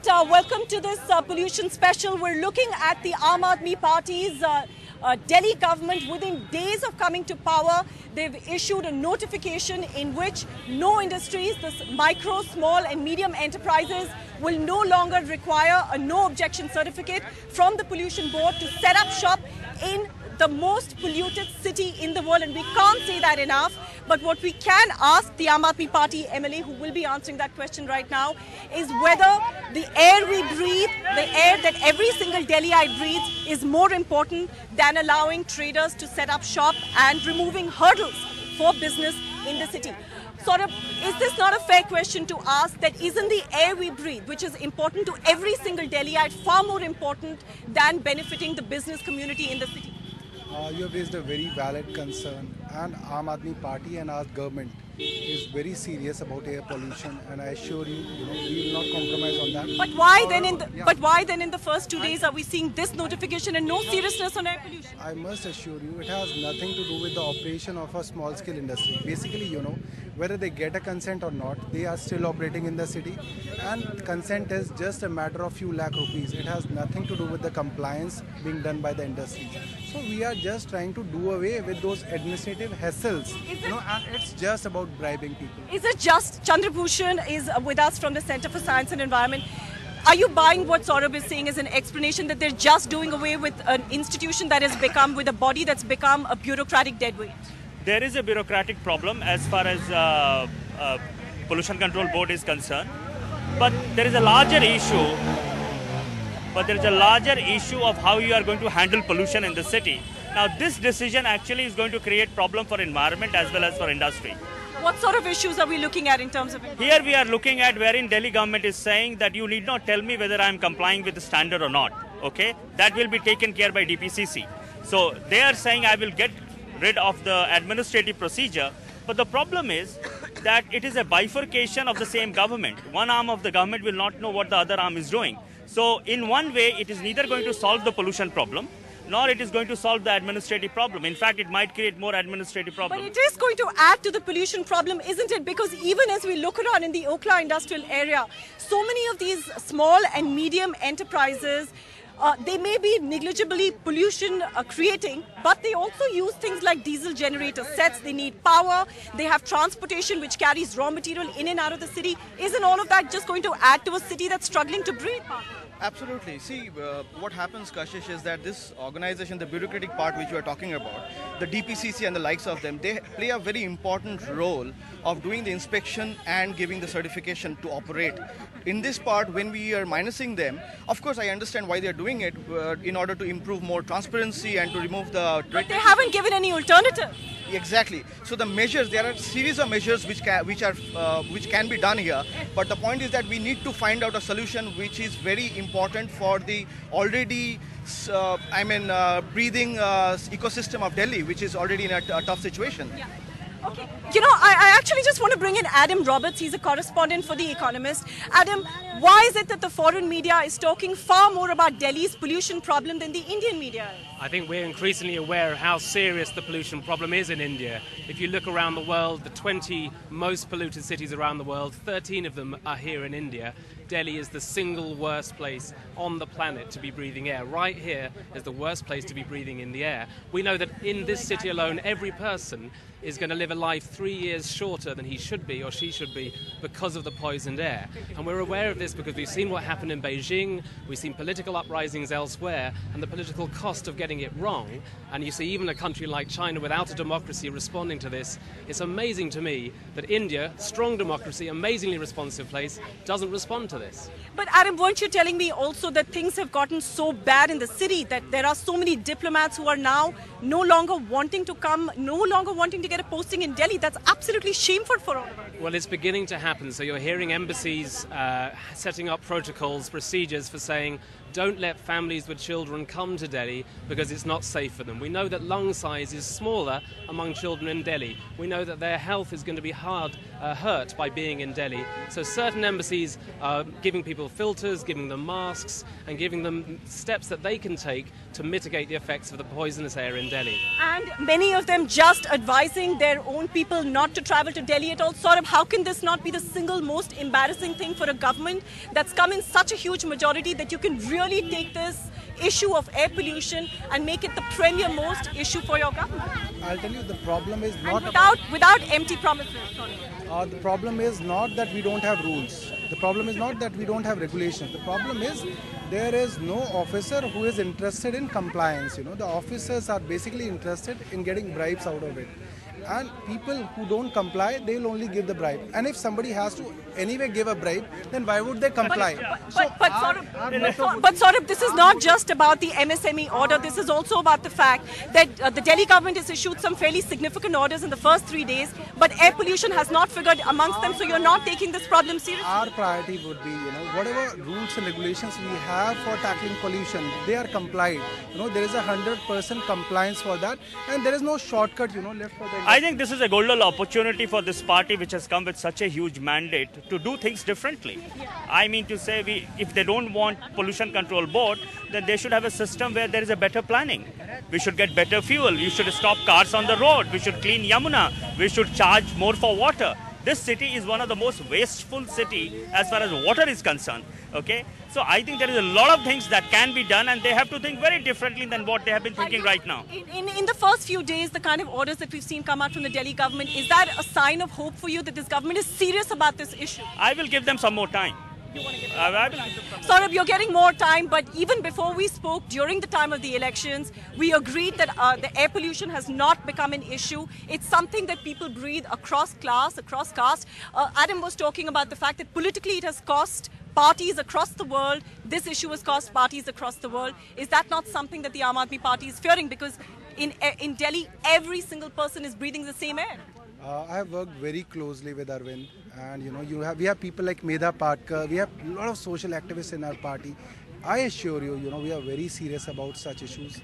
right, welcome to this pollution special. We're looking at the Aam Aadmi Party's Delhi government. Within days of coming to power, they've issued a notification in which no industries, the micro, small and medium enterprises will no longer require a no objection certificate from the pollution board to set up shop in the most polluted city in the world, and we can't say that enough. But what we can ask the Aam Aadmi Party MLA, who will be answering that question right now, is whether the air we breathe, the air that every single Delhiite breathes, is more important than allowing traders to set up shop and removing hurdles for business in the city. Is this not a fair question to ask, that isn't the air we breathe, which is important to every single Delhiite, far more important than benefiting the business community in the city? You have raised a very valid concern, and Aam Aadmi Party and our government is very serious about air pollution, and I assure you, we will not compromise on that. But why then in the first 2 days are we seeing this notification and no seriousness on air pollution? I must assure you, it has nothing to do with the operation of a small-scale industry. Basically, whether they get a consent or not, they are still operating in the city, and consent is just a matter of few lakh rupees. It has nothing to do with the compliance being done by the industry. So we are just trying to do away with those administrative hassles, and it's just about bribing people. Is it just? Chandra Bhushan is with us from the Center for Science and Environment. Are you buying what Saurabh is saying as an explanation that they're just doing away with an institution that has become, with a body that's become a bureaucratic deadweight? There is a bureaucratic problem as far as Pollution Control Board is concerned, but there is a larger issue. Of how you are going to handle pollution in the city. Now, this decision actually is going to create problem for environment as well as for industry. What sort of issues are we looking at in terms of it? Here we are looking at wherein Delhi government is saying that you need not tell me whether I am complying with the standard or not. Okay, that will be taken care by DPCC. So they are saying I will get rid of the administrative procedure, but the problem is that it is a bifurcation of the same government. One arm of the government will not know what the other arm is doing. So in one way, it is neither going to solve the pollution problem, nor it is going to solve the administrative problem. In fact, it might create more administrative problems. But it is going to add to the pollution problem, isn't it? Because even as we look around in the Okhla industrial area, so many of these small and medium enterprises, they may be negligibly pollution creating, but they also use things like diesel generator sets. They need power. They have transportation which carries raw material in and out of the city. Isn't all of that just going to add to a city that's struggling to breathe? Absolutely. See, what happens, Kashish, is that this organization, the bureaucratic part which you are talking about, the DPCC and the likes of them, they play a very important role of doing the inspection and giving the certification to operate. In this part, when we are minusing them, of course, I understand why they are doing it in order to improve more transparency and to remove the... But they haven't given any alternative. Exactly. So the measures, there are a series of measures which can be done here. But the point is that we need to find out a solution which is very important for the already, breathing ecosystem of Delhi, which is already in a tough situation. Yeah. Okay. I actually just want to bring in Adam Roberts. He's a correspondent for The Economist. Adam, why is it that the foreign media is talking far more about Delhi's pollution problem than the Indian media is? I think we're increasingly aware of how serious the pollution problem is in India. If you look around the world, the 20 most polluted cities around the world, 13 of them are here in India. Delhi is the single worst place on the planet to be breathing air. Right here is the worst place to be breathing in the air. We know that in this city alone, every person is going to live a life 3 years shorter than he should be or she should be because of the poisoned air. And we're aware of this because we've seen what happened in Beijing, we've seen political uprisings elsewhere, and the political cost of getting it wrong. And you see even a country like China without a democracy responding to this. It's amazing to me that India, strong democracy, amazingly responsive place, doesn't respond to this. But Adam, weren't you telling me also that things have gotten so bad in the city that there are so many diplomats who are now no longer wanting to come, no longer wanting to get a posting in Delhi? That's absolutely shameful for all of us. Well, it's beginning to happen. So you're hearing embassies setting up protocols, procedures for saying, don't let families with children come to Delhi because it's not safe for them. We know that lung size is smaller among children in Delhi. We know that their health is going to be hurt by being in Delhi. So certain embassies are giving people filters, giving them masks, and giving them steps that they can take to mitigate the effects of the poisonous air in Delhi. And many of them just advising their own people not to travel to Delhi at all. Saurabh, how can this not be the single most embarrassing thing for a government that's come in such a huge majority that you can really take this issue of air pollution and make it the premier most issue for your government? I'll tell you, the problem is not And without empty promises. Sorry. the problem is not that we don't have rules. The problem is not that we don't have regulations. The problem is there is no officer who is interested in compliance. The officers are basically interested in getting bribes out of it. And people who don't comply, they'll only give the bribe. And if somebody has to anyway give a bribe, then why would they comply? But Saurabh, this is not just about the MSME order. This is also about the fact that the Delhi government has issued some fairly significant orders in the first 3 days, but air pollution has not figured amongst them. So you're not taking this problem seriously. Our priority would be, whatever rules and regulations we have for tackling pollution, they are complied. There is 100% compliance for that, and there is no shortcut, left for the. I think this is a golden opportunity for this party, which has come with such a huge mandate to do things differently. I mean to say, if they don't want pollution control board, then they should have a system where there is a better planning. We should get better fuel. We should stop cars on the road. We should clean Yamuna. We should charge more for water. This city is one of the most wasteful city as far as water is concerned. Okay, so I think there is a lot of things that can be done, and they have to think very differently than what they have been thinking right now. In the first few days, the kind of orders that we've seen come out from the Delhi government, is that a sign of hope for you that this government is serious about this issue? I will give them some more time. Saurabh, you're getting more time, but even before we spoke during the time of the elections, we agreed that the air pollution has not become an issue. It's something that people breathe across class, across caste. Adam was talking about the fact that politically it has cost parties across the world. This issue has cost parties across the world. Is that not something that the Aam Aadmi Party is fearing? Because in Delhi, every single person is breathing the same air. I have worked very closely with Arvind, and we have people like Medha Patkar, we have a lot of social activists in our party. I assure you, we are very serious about such issues.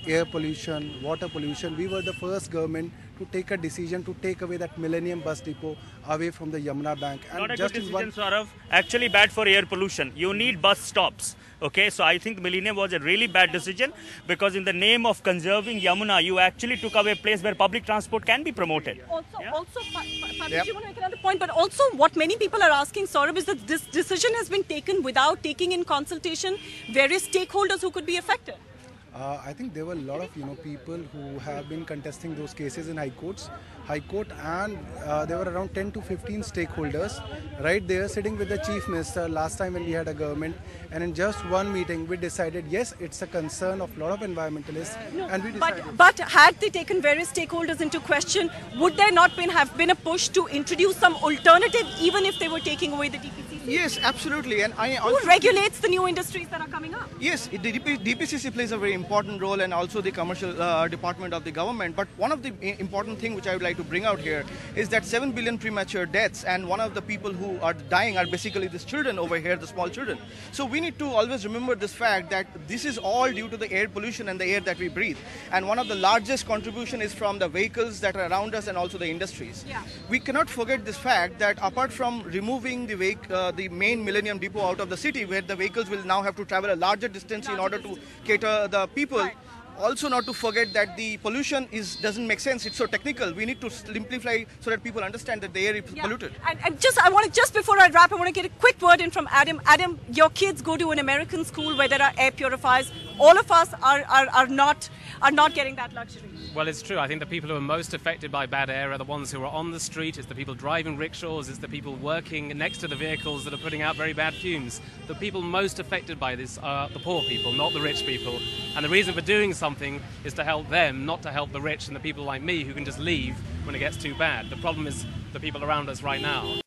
Air pollution, water pollution. We were the first government to take a decision to take away that Millennium Bus Depot away from the Yamuna Bank. And not a good decision, Saurav. Actually bad for air pollution. You need bus stops. Okay, so I think Millennium was a really bad decision, because in the name of conserving Yamuna, you actually took away a place where public transport can be promoted. Also, you want to make another point, but also what many people are asking, Saurabh, is that this decision has been taken without taking in consultation various stakeholders who could be affected. I think there were a lot of people who have been contesting those cases in High Court, and there were around 10 to 15 stakeholders right there sitting with the Chief Minister last time when we had a government, and in just one meeting we decided yes, it's a concern of a lot of environmentalists, and we decided. But had they taken various stakeholders into question, would there not have been a push to introduce some alternative, even if they were taking away the DPCC? Yes, absolutely. And who regulates the new industries that are coming up? Yes, the DPCC plays a very important role, and also the commercial department of the government. But one of the important things which I would like to bring out here is that 7 billion premature deaths, and one of the people who are dying are basically these children over here, the small children. So we need to always remember this fact that this is all due to the air pollution and the air that we breathe. And one of the largest contribution is from the vehicles that are around us and also the industries. Yeah. We cannot forget this fact that apart from removing the main Millennium Depot out of the city, where the vehicles will now have to travel a larger distance in order to cater the people. Right. Also not to forget that the pollution doesn't make sense. It's so technical. We need to simplify so that people understand that the air is polluted. And just before I wrap, I want to get a quick word in from Adam. Adam, your kids go to an American school where there are air purifiers. All of us are not getting that luxury. Well, it's true. I think the people who are most affected by bad air are the ones who are on the street. It's the people driving rickshaws. It's the people working next to the vehicles that are putting out very bad fumes. The people most affected by this are the poor people, not the rich people. And the reason for doing something is to help them, not to help the rich and the people like me who can just leave when it gets too bad. The problem is the people around us right now.